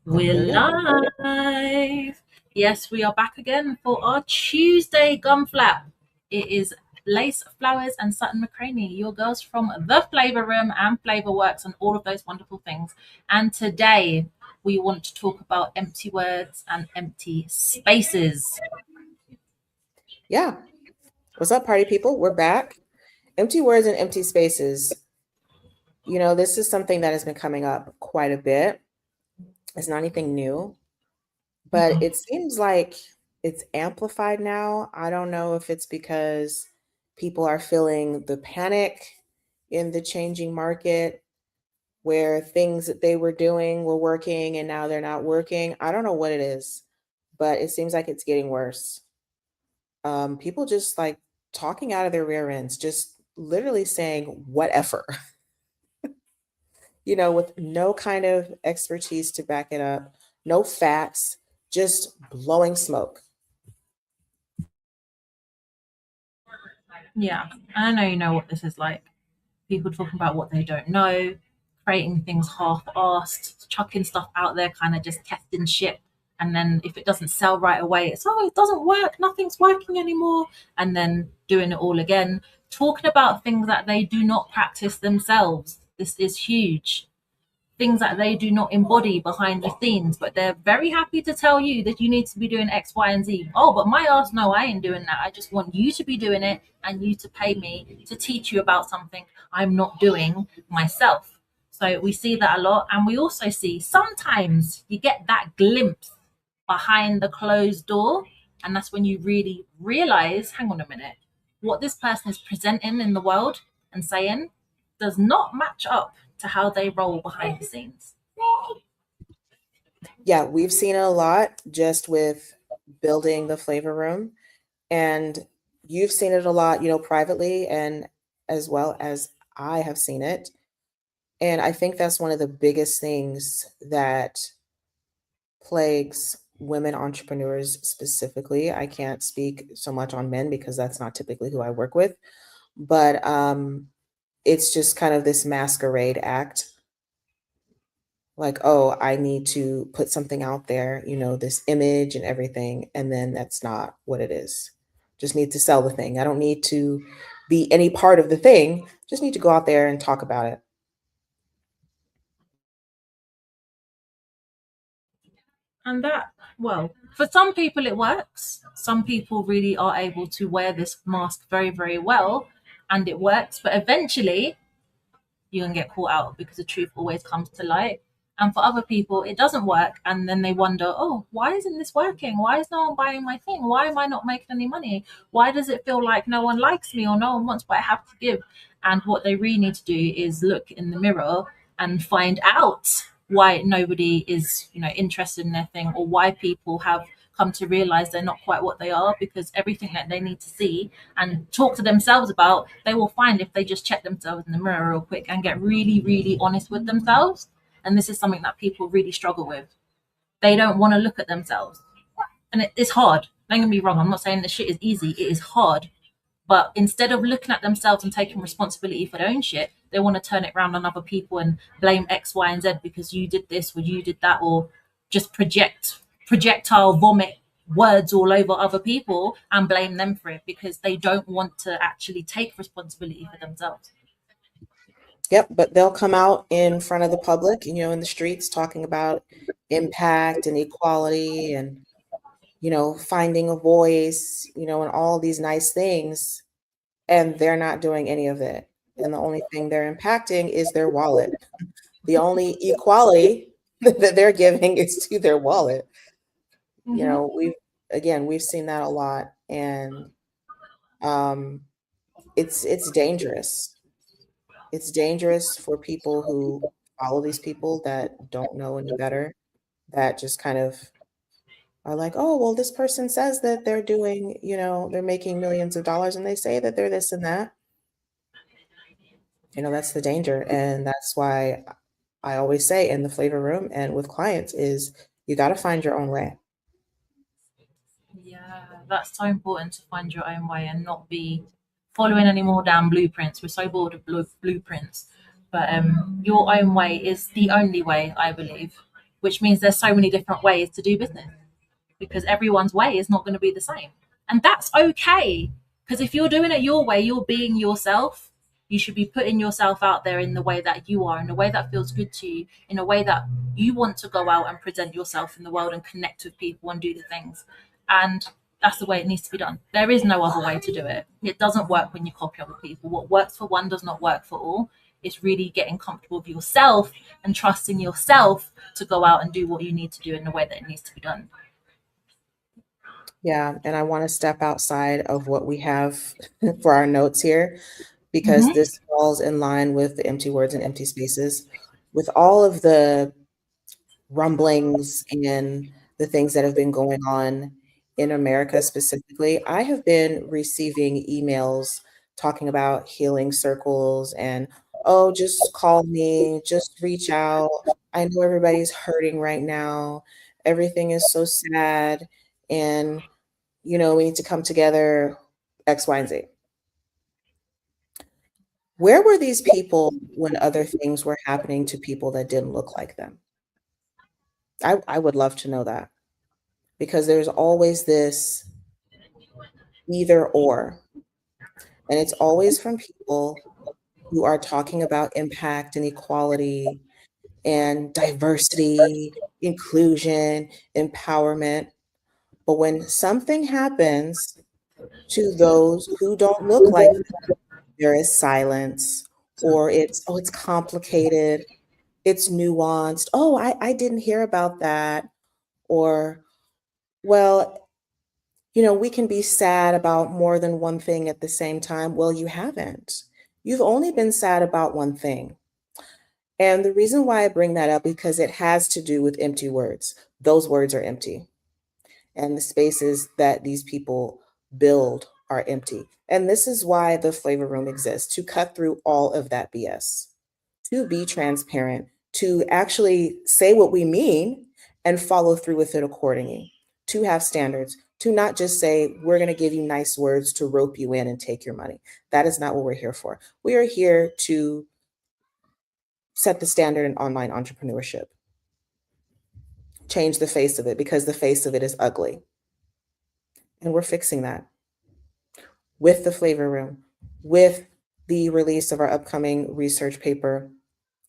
We're live. Yes, we are back again for our Tuesday gum flap. It is Lace Flowers and Sutton McCraney, your girls from the Flavor Room and Flavor Works and all of those wonderful things. And today we want to talk about empty words and empty spaces. Yeah. What's up, party people? We're back. Empty words and empty spaces. This is something that has been coming up quite a bit. It's not anything new, but Mhm. it seems like it's amplified now. I don't know if it's because people are feeling the panic in the changing market where things that they were doing were working and now they're not working. I don't know what it is, but it seems like it's getting worse. People just like talking out of their rear ends, just literally saying whatever, with no kind of expertise to back it up, no facts, just blowing smoke. Yeah, I know you know what this is like. People talking about what they don't know, creating things half-assed, chucking stuff out there, kind of just testing shit. And then if it doesn't sell right away, it's it doesn't work, nothing's working anymore. And then doing it all again, talking about things that they do not practice themselves. This is huge. Things that they do not embody behind the scenes, but they're very happy to tell you that you need to be doing X, Y, and Z. Oh, but my ass, no, I ain't doing that. I just want you to be doing it and you to pay me to teach you about something I'm not doing myself. So we see that a lot. And we also see sometimes you get that glimpse behind the closed door. And that's when you really realize, hang on a minute, what this person is presenting in the world and saying does not match up to how they roll behind the scenes. Yeah, we've seen it a lot just with building the flavor room. And you've seen it a lot, privately and as well as I have seen it. And I think that's one of the biggest things that plagues women entrepreneurs specifically. I can't speak so much on men because that's not typically who I work with, but it's just kind of this masquerade act. Like, oh, I need to put something out there, this image and everything, and then that's not what it is. Just need to sell the thing. I don't need to be any part of the thing. Just need to go out there and talk about it. And that, well, for some people it works. Some people really are able to wear this mask very, very well and it works. But eventually you can get caught out because the truth always comes to light. And for other people, it doesn't work. And then they wonder, oh, why isn't this working? Why is no one buying my thing? Why am I not making any money? Why does it feel like no one likes me or no one wants what I have to give? And what they really need to do is look in the mirror and find out why nobody is, interested in their thing or why people have come to realize they're not quite what they are because everything that they need to see and talk to themselves about, they will find if they just check themselves in the mirror real quick and get really, really honest with themselves. And this is something that people really struggle with. They don't want to look at themselves. And it's hard. Don't get me wrong. I'm not saying this shit is easy. It is hard. But instead of looking at themselves and taking responsibility for their own shit, they want to turn it around on other people and blame X, Y, and Z because you did this or you did that, or just projectile vomit words all over other people and blame them for it because they don't want to actually take responsibility for themselves. Yep, but they'll come out in front of the public, in the streets talking about impact and equality and, finding a voice, and all these nice things. And they're not doing any of it. And the only thing they're impacting is their wallet. The only equality that they're giving is to their wallet. Mm-hmm. We've seen that a lot, and um, it's dangerous. It's dangerous for people who follow these people that don't know any better, that just kind of are like, oh, well, this person says that they're doing, they're making millions of dollars, and they say that they're this and that. That's the danger, and that's why I always say in the flavor room and with clients is you got to find your own way. Yeah, that's so important to find your own way and not be following any more damn blueprints. We're so bored of blueprints. But your own way is the only way, I believe. which means there's so many different ways to do business because everyone's way is not going to be the same. And that's okay. Because if you're doing it your way, you're being yourself. You should be putting yourself out there in the way that you are, in a way that feels good to you, in a way that you want to go out and present yourself in the world and connect with people and do the things. And that's the way it needs to be done. There is no other way to do it. It doesn't work when you copy other people. What works for one does not work for all. It's really getting comfortable with yourself and trusting yourself to go out and do what you need to do in the way that it needs to be done. Yeah, and I want to step outside of what we have for our notes here because Mm-hmm. this falls in line with the empty words and empty spaces. With all of the rumblings and the things that have been going on in America specifically, I have been receiving emails talking about healing circles and, oh, just call me, just reach out. I know everybody's hurting right now. Everything is so sad. And, we need to come together, X, Y, and Z. Where were these people when other things were happening to people that didn't look like them? I would love to know that because there's always this either or, and it's always from people who are talking about impact and equality and diversity, inclusion, empowerment. But when something happens to those who don't look like them, there is silence, or it's complicated, it's nuanced. Oh, I didn't hear about that. Or, well, we can be sad about more than one thing at the same time. Well, you haven't. You've only been sad about one thing. And the reason why I bring that up because it has to do with empty words. Those words are empty. And the spaces that these people build are empty. And this is why the flavor room exists, to cut through all of that BS, to be transparent, to actually say what we mean and follow through with it accordingly, to have standards, to not just say, we're going to give you nice words to rope you in and take your money. That is not what we're here for. We are here to set the standard in online entrepreneurship, change the face of it because the face of it is ugly. And we're fixing that with the flavor room, with the release of our upcoming research paper.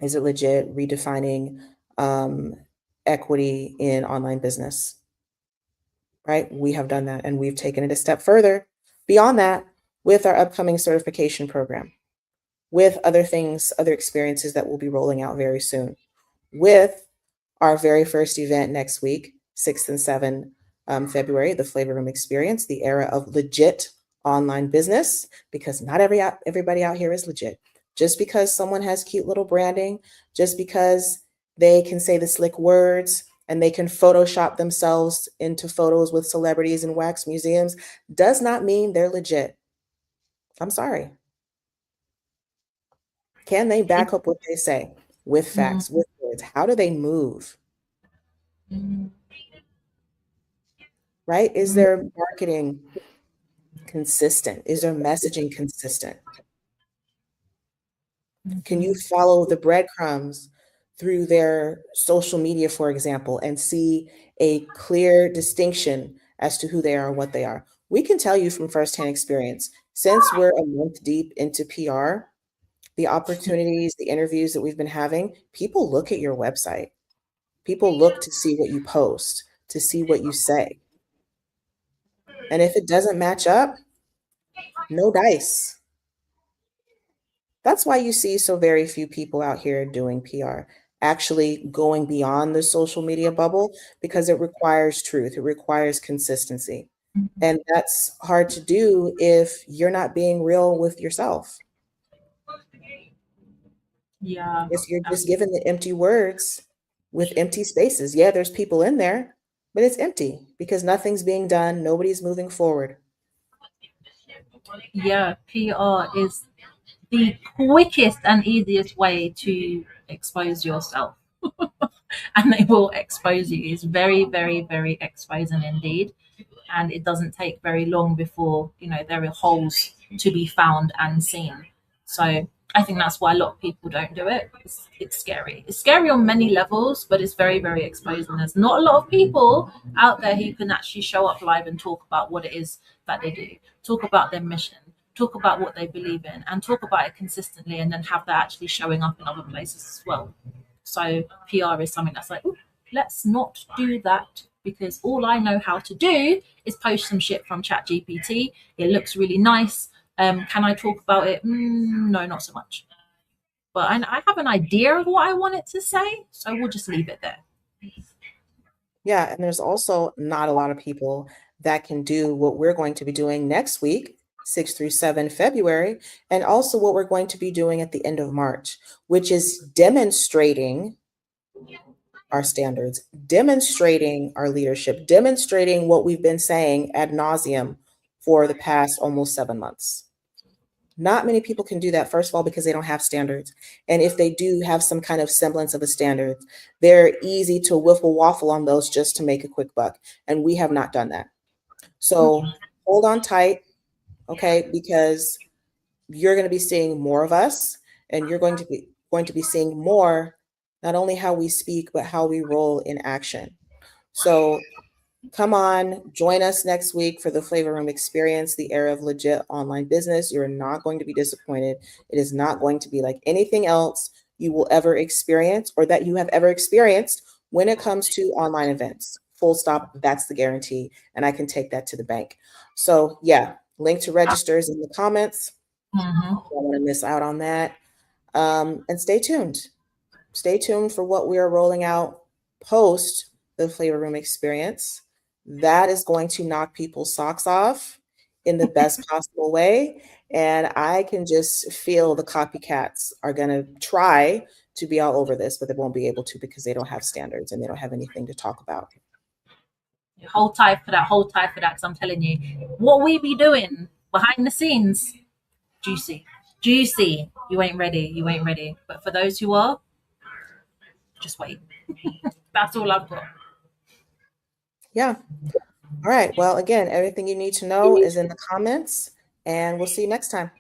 Is it legit? Redefining um, equity in online business, right? We have done that and we've taken it a step further beyond that with our upcoming certification program, with other things, other experiences that we'll be rolling out very soon, with our very first event next week, 6th and 7th February, the Flavor Room Experience, the era of legit online business, because not everybody out here is legit. Just because someone has cute little branding, just because they can say the slick words and they can Photoshop themselves into photos with celebrities and wax museums, does not mean they're legit. I'm sorry. Can they back up what they say with facts, with words? How do they move? Right? Is their marketing consistent? Is their messaging consistent? Can you follow the breadcrumbs through their social media, for example, and see a clear distinction as to who they are and what they are? We can tell you from firsthand experience, since we're a month deep into PR, the opportunities, the interviews that we've been having, people look at your website. People look to see what you post, to see what you say. And if it doesn't match up, no dice. That's why you see so very few people out here doing PR, actually going beyond the social media bubble because it requires truth, it requires consistency. And that's hard to do if you're not being real with yourself. Yeah. If you're just given the empty words with empty spaces, yeah, there's people in there, but it's empty because nothing's being done, nobody's moving forward. Yeah, PR is the quickest and easiest way to expose yourself. And they will expose you. It's very, very, very exposing indeed. And it doesn't take very long before, there are holes to be found and seen. So I think that's why a lot of people don't do it. It's scary. It's scary on many levels, but it's very, very exposing. There's not a lot of people out there who can actually show up live and talk about what it is that they do, talk about their mission, talk about what they believe in, and talk about it consistently, and then have that actually showing up in other places as well. So PR is something that's like, "Ooh, let's not do that because all I know how to do is post some shit from ChatGPT. It looks really nice. Can I talk about it? No, not so much. But I have an idea of what I want it to say, so we'll just leave it there." Yeah, and there's also not a lot of people that can do what we're going to be doing next week, 6 through 7 February, and also what we're going to be doing at the end of March, which is demonstrating our standards, demonstrating our leadership, demonstrating what we've been saying ad nauseum for the past almost 7 months. Not many people can do that, first of all, because they don't have standards. And if they do have some kind of semblance of a standard, they're easy to whiffle waffle on those just to make a quick buck. And we have not done that. So hold on tight, okay? Because you're going to be seeing more of us, and you're going to be seeing more, not only how we speak, but how we roll in action. So come on, join us next week for the Flavor Room Experience, the era of legit online business. You're not going to be disappointed. It is not going to be like anything else you will ever experience or that you have ever experienced when it comes to online events. Full stop. That's the guarantee. And I can take that to the bank. So, yeah, link to registers in the comments. Mm-hmm. Don't want to miss out on that. And stay tuned. Stay tuned for what we are rolling out post the Flavor Room Experience. That is going to knock people's socks off in the best possible way. And I can just feel the copycats are going to try to be all over this, but they won't be able to because they don't have standards and they don't have anything to talk about. Hold tight for that. Hold tight for that. Because I'm telling you, what we be doing behind the scenes, juicy, juicy. You ain't ready. You ain't ready. But for those who are, just wait. That's all I've got. Yeah. All right. Well, again, everything you need to know is in the comments, and we'll see you next time.